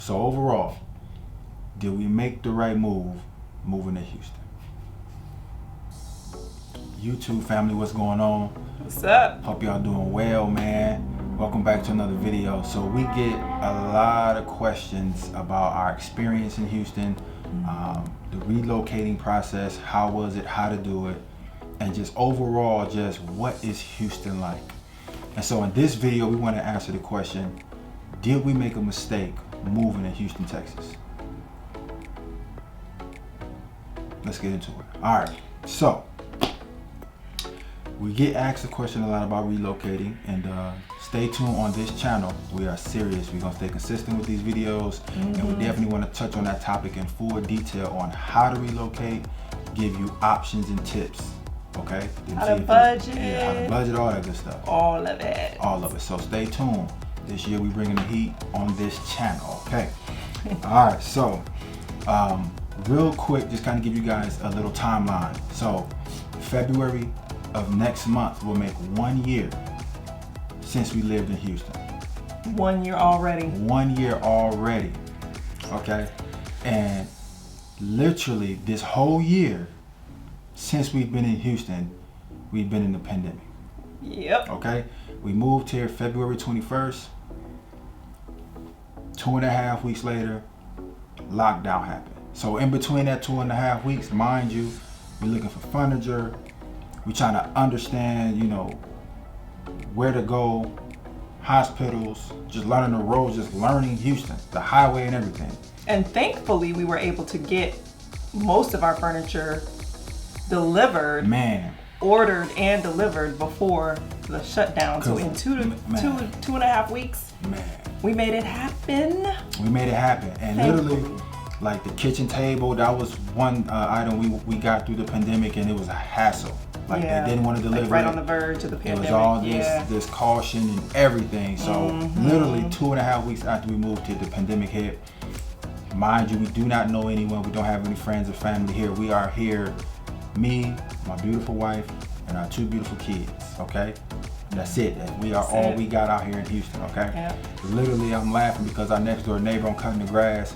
So overall, did we make the right move moving to Houston? YouTube family, what's going on? What's up? Hope y'all doing well, man. Welcome back to another video. So we get a lot of questions about our experience in Houston, the relocating process, how was it, how to do it, and just overall, just what is Houston like? And so in this video, we want to answer the question, did we make a mistake moving to Houston, Texas? Let's get into it. All right, so we get asked the question a lot about relocating, and stay tuned on this channel. We are serious. We're gonna stay consistent with these videos, and we definitely want to touch on that topic in full detail on how to relocate, give you options and tips. Okay? How to budget. Yeah, how to budget, all that good stuff. All of it. All of it. So stay tuned. This year we bringing the heat on this channel. Okay. All right. So real quick, just kind of give you guys a little timeline. So February of next month will make 1 year since we lived in Houston. 1 year already. 1 year already. Okay. And literally this whole year since we've been in Houston, we've been in the pandemic. Yep. Okay. We moved here February 21st. 2.5 weeks later, lockdown happened. So in between that 2.5 weeks, mind you, we're looking for furniture. We're trying to understand, where to go, hospitals, just learning the roads, just learning Houston, the highway and everything. And thankfully, we were able to get most of our furniture delivered. Man. Ordered and delivered before the shutdown. So in two and a half weeks, we made it happen. We made it happen. And literally, like the kitchen table, that was one item we got through the pandemic, and it was a hassle. Like they didn't want to deliver right on the verge of the pandemic. It was all this caution and everything. So literally 2.5 weeks after we moved here, the pandemic hit. Mind you, we do not know anyone. We don't have any friends or family here. We are here, me, my beautiful wife, and our 2 beautiful kids, okay? That's it. We are all we got out here in Houston, okay? Yeah. Literally, I'm laughing because our next door neighbor, I'm cutting the grass.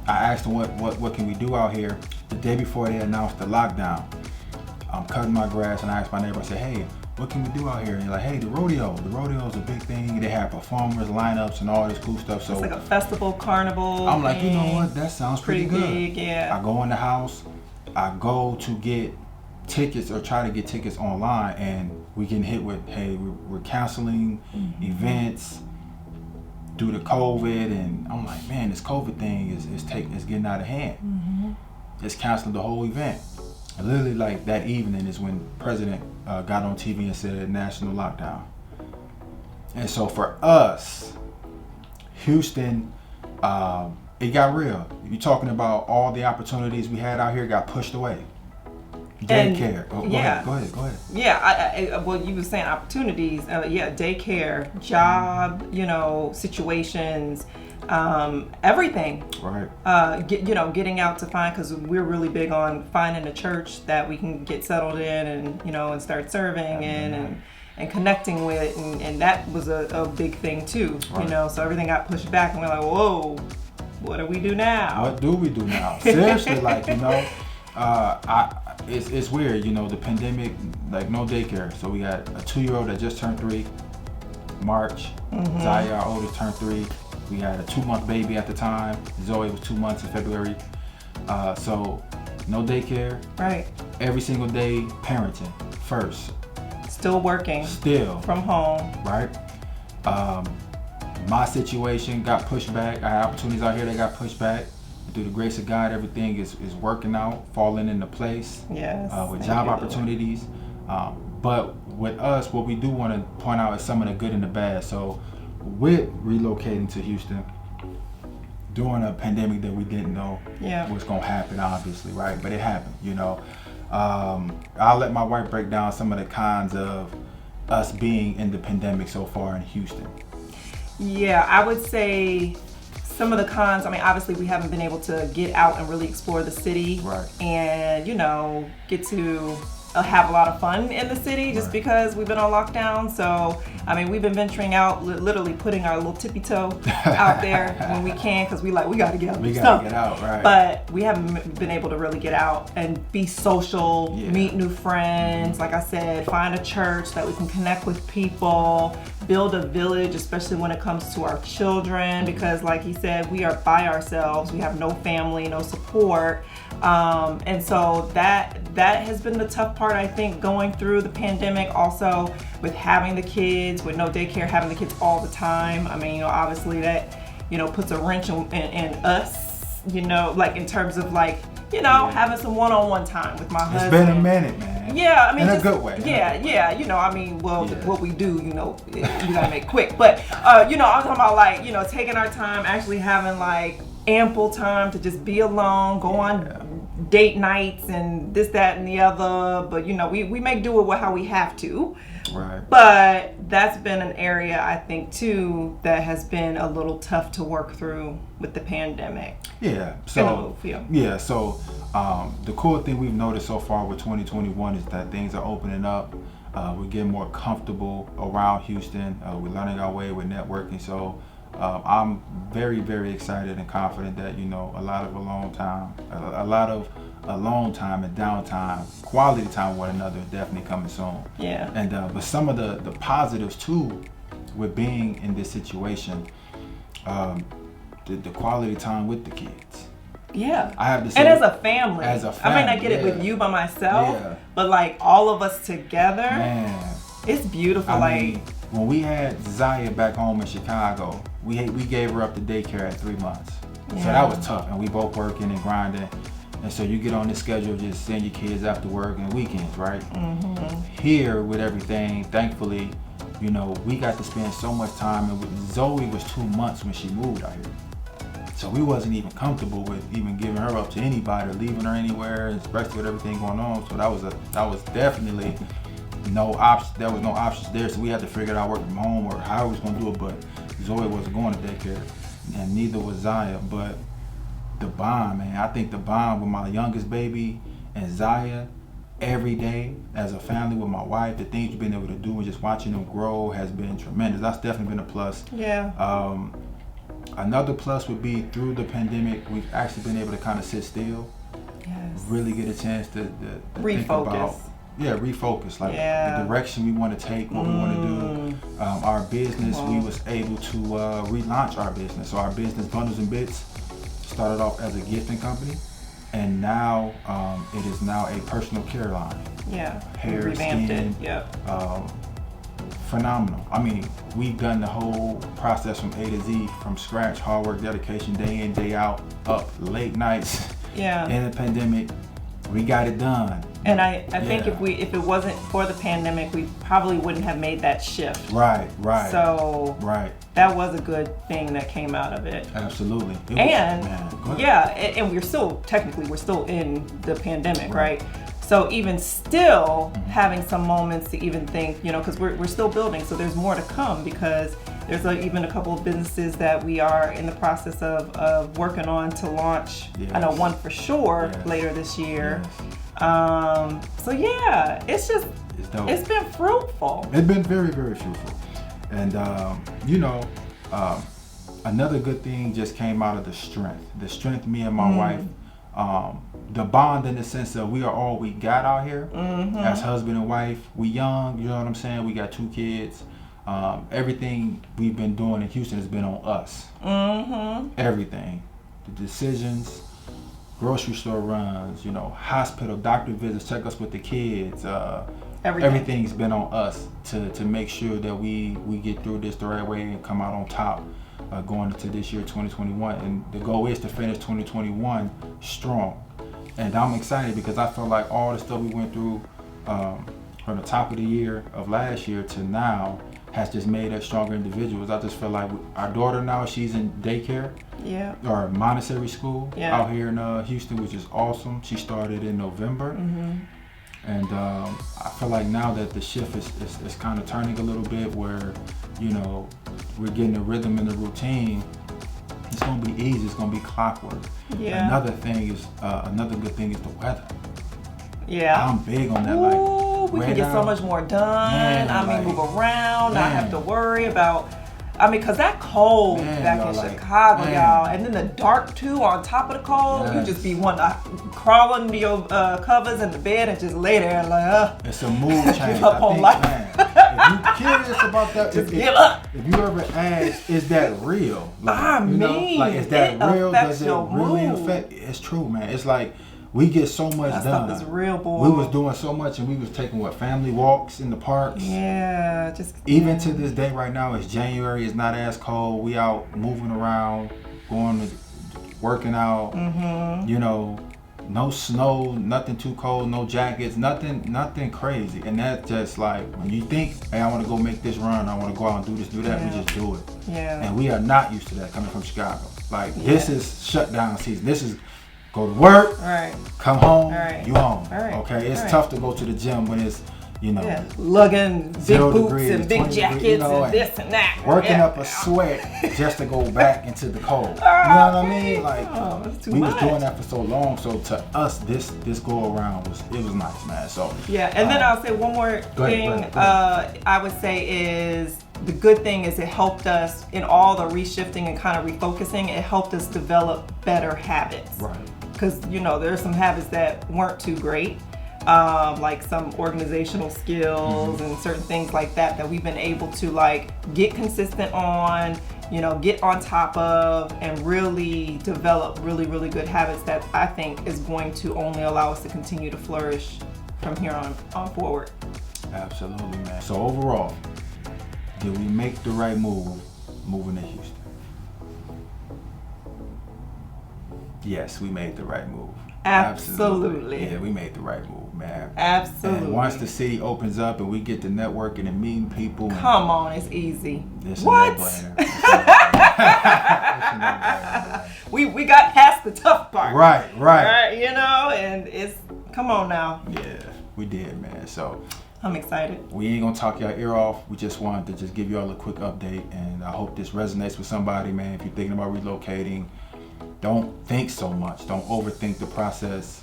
I asked him what can we do out here. The day before they announced the lockdown, I'm cutting my grass, and I asked my neighbor, I said, hey, what can we do out here? And he's like, hey, the rodeo is a big thing. They have performers, lineups, and all this cool stuff. So it's like a festival, carnival. I'm like, you know what? That sounds pretty good. Big, yeah. I go in the house, I go to get tickets or try to get tickets online, and we get hit with, hey, we're canceling events due to COVID, and I'm like, man, this COVID thing is getting out of hand. It's canceling the whole event. And literally, like that evening is when President got on TV and said national lockdown. And so for us, Houston, it got real. You're talking about all the opportunities we had out here got pushed away. Daycare. Go ahead. Yeah, well, you were saying opportunities. Daycare, job, situations, everything. Right. Getting out to find, because we're really big on finding a church that we can get settled in and start serving in and connecting with, and that was a big thing too. Right. So everything got pushed back, and we're like, whoa, what do we do now? What do we do now? Seriously, it's weird, the pandemic, like no daycare. So we got a 2-year-old that just turned 3, March. Zaya, our oldest, turned 3. We had a 2-month baby at the time. Zoe was 2 months in February. So no daycare. Right. Every single day parenting first. Still working. Still. From home. Right. My situation got pushed back. I had opportunities out here that got pushed back. Through the grace of God, everything is working out, falling into place. Yes. With job opportunities. But with us, what we do want to point out is some of the good and the bad. So with relocating to Houston during a pandemic that we didn't know was going to happen, obviously, right? But it happened, I'll let my wife break down some of the cons of us being in the pandemic so far in Houston. Yeah, I would say some of the cons, obviously we haven't been able to get out and really explore the city. Right. And, get to have a lot of fun in the city just Right. because we've been on lockdown. So, I mean, we've been venturing out, literally putting our little tippy toe out there when we can, because we got to get out. We gotta get out, right? But we haven't been able to really get out and be social, Yeah. meet new friends. Like I said, find a church that we can connect with people, build a village, especially when it comes to our children, because like he said, we are by ourselves. We have no family, no support. And so that has been the tough part, I think, going through the pandemic. Also with having the kids, with no daycare, having the kids all the time. I mean, obviously that, puts a wrench in us, like in terms of like, having some one-on-one time with my husband. It's been a minute, man. Yeah, I mean, in a good way. Yeah. I mean, what we do, you gotta make quick. But, I'm talking about like, taking our time, actually having like ample time to just be alone, go on date nights and this, that, and the other. But, we make do with how we have to. Right. But that's been an area, I think, too, that has been a little tough to work through with the pandemic. Yeah. So, yeah. So, the cool thing we've noticed so far with 2021 is that things are opening up. We're getting more comfortable around Houston. We're learning our way with networking. So, I'm very, very excited and confident that, a lot of alone time and downtime, quality time with one another is definitely coming soon. Yeah. And but some of the positives too with being in this situation, the quality time with the kids. Yeah. I have to say, and as a family. I might not get it with you by myself, but like all of us together, man, it's beautiful. I mean, when we had Zaya back home in Chicago, we gave her up to daycare at 3 months. So that was tough, and we both working and grinding. And so you get on this schedule of just send your kids after work and weekends, right? Mm-hmm. Here with everything, thankfully, we got to spend so much time. And Zoe was 2 months when she moved out here. So we wasn't even comfortable with even giving her up to anybody or leaving her anywhere, especially with everything going on. So that was definitely no option. There was no options there. So we had to figure it out, work from home or how we was gonna do it. But Zoe wasn't going to daycare, and neither was Zaya. But the bond, man, I think the bond with my youngest baby and Zaya every day as a family with my wife, the things we've been able to do and just watching them grow has been tremendous. That's definitely been a plus. Yeah. Another plus would be through the pandemic, we've actually been able to kind of sit still, really get a chance to refocus. Think about, refocus, like the direction we want to take, what we want to do. Our business, we was able to relaunch our business. So our business, Bundles and Bits, started off as a gifting company, and now it is now a personal care line. Yeah, hair, revamped skin, it. Phenomenal. I mean, we've done the whole process from A to Z, from scratch, hard work, dedication, day in, day out, up late nights. Yeah. In the pandemic, we got it done. And I think if it wasn't for the pandemic, we probably wouldn't have made that shift. Right. So that was a good thing that came out of it. Absolutely. And we're still in the pandemic, right? So even still having some moments to even think, because we're still building, so there's more to come, because there's even a couple of businesses that we are in the process of working on to launch. I know one for sure later this year. So it's been fruitful. It's been very, very fruitful. And another good thing just came out of the strength me and my wife, the bond in the sense that we are all we got out here as husband and wife. We young, you know what I'm saying? We got 2 kids. Everything we've been doing in Houston has been on us. Everything. The decisions, grocery store runs, hospital, doctor visits, check us with the kids. Everything's been on us to make sure that we get through this the right way and come out on top going into this year, 2021. And the goal is to finish 2021 strong. And I'm excited because I feel like all the stuff we went through from the top of the year of last year to now has just made us stronger individuals. I just feel like our daughter now, she's in daycare. Or Montessori school out here in Houston, which is awesome. She started in November. And I feel like now that the shift is kind of turning a little bit where, we're getting the rhythm and the routine. It's going to be easy. It's going to be clockwork. Another good thing is the weather. Yeah. I'm big on that. Ooh, like, we can get so much more done. Man, I mean, like, move around, not man. have to worry about. I mean, cause that cold Man, back y'all, in like, Chicago, man. y'all, and then the dark too on top of the cold. You Yes. just be wanting to crawl under your covers in the bed and just lay there like, It's a mood change. Give up on life. Man, if you curious about that, just give up. if you ever ask, is that real? Like, I you know, mean, like, is that it real? affects Does it your really mood. affect? It's true, man. It's like we get so much That done. stuff is real, boy. We was doing so much, and we was taking family walks in the parks. Yeah, just Even to this day, right now, it's January. It's not as cold. We out moving around, going to working out. Mm-hmm. You know, no snow, nothing too cold, no jackets, nothing crazy. And that's just like when you think, hey, I want to go make this run, I want to go out and do this, do that. Yeah. We just do it. Yeah. And we are not used to that coming from Chicago. Like this is shutdown season. This is go to work, Right. come home, Right. you home. Right. Okay, it's Right. tough to go to the gym when it's, you know, Yeah, lugging big 0 boots degrees, and big 20 jackets degrees, you know, and this and that. working Yeah. up a sweat just to go back into the cold. You know what I mean? Like Oh, that's too we much. was doing that for so long. So to us, this go around was nice, man. So Yeah, and then I'll say one more Go thing. ahead, go ahead. I would say is the good thing is it helped us in all the reshifting and kind of refocusing. It helped us develop better habits. right. Because there are some habits that weren't too great, like some organizational skills and certain things like that we've been able to like get consistent on, get on top of, and really develop really, really good habits that I think is going to only allow us to continue to flourish from here on forward. Absolutely, man. So overall, did we make the right move moving to Houston? Yes, we made the right move. Absolutely. Yeah, we made the right move, man. Absolutely. And once the city opens up and we get to networking and meeting people, Come on, it's easy. it's What? a no-brainer. It's a no-brainer, man. We got past the tough part. Right. Right, and it's come on now. Yeah, we did, man. So I'm excited. we ain't gonna talk y'all ear off. We just wanted to just give y'all a quick update, and I hope this resonates with somebody, man. If you're thinking about relocating, don't think so much. Don't overthink the process.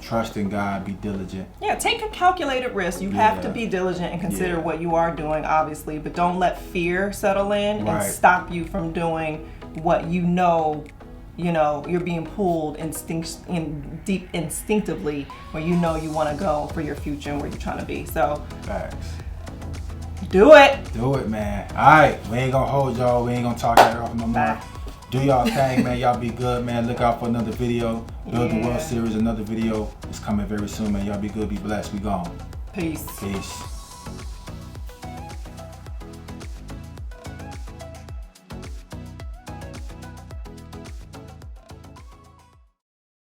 Trust in God. Be diligent. Yeah, take a calculated risk. You have to be diligent and consider Yeah. what you are doing, obviously, but don't let fear settle in Right. and stop you from doing what you're being pulled deep instinctively, where you want to go for your future and where you're trying to be. So Facts. do it. Do it, man. All right, we ain't gonna hold y'all. We ain't gonna talk y'all off no more. Bye. Do y'all thing, man. Y'all be good, man. Look out for another video. Build the Yeah. World Series, another video is coming very soon, man. Y'all be good, be blessed. We gone. Peace. Peace.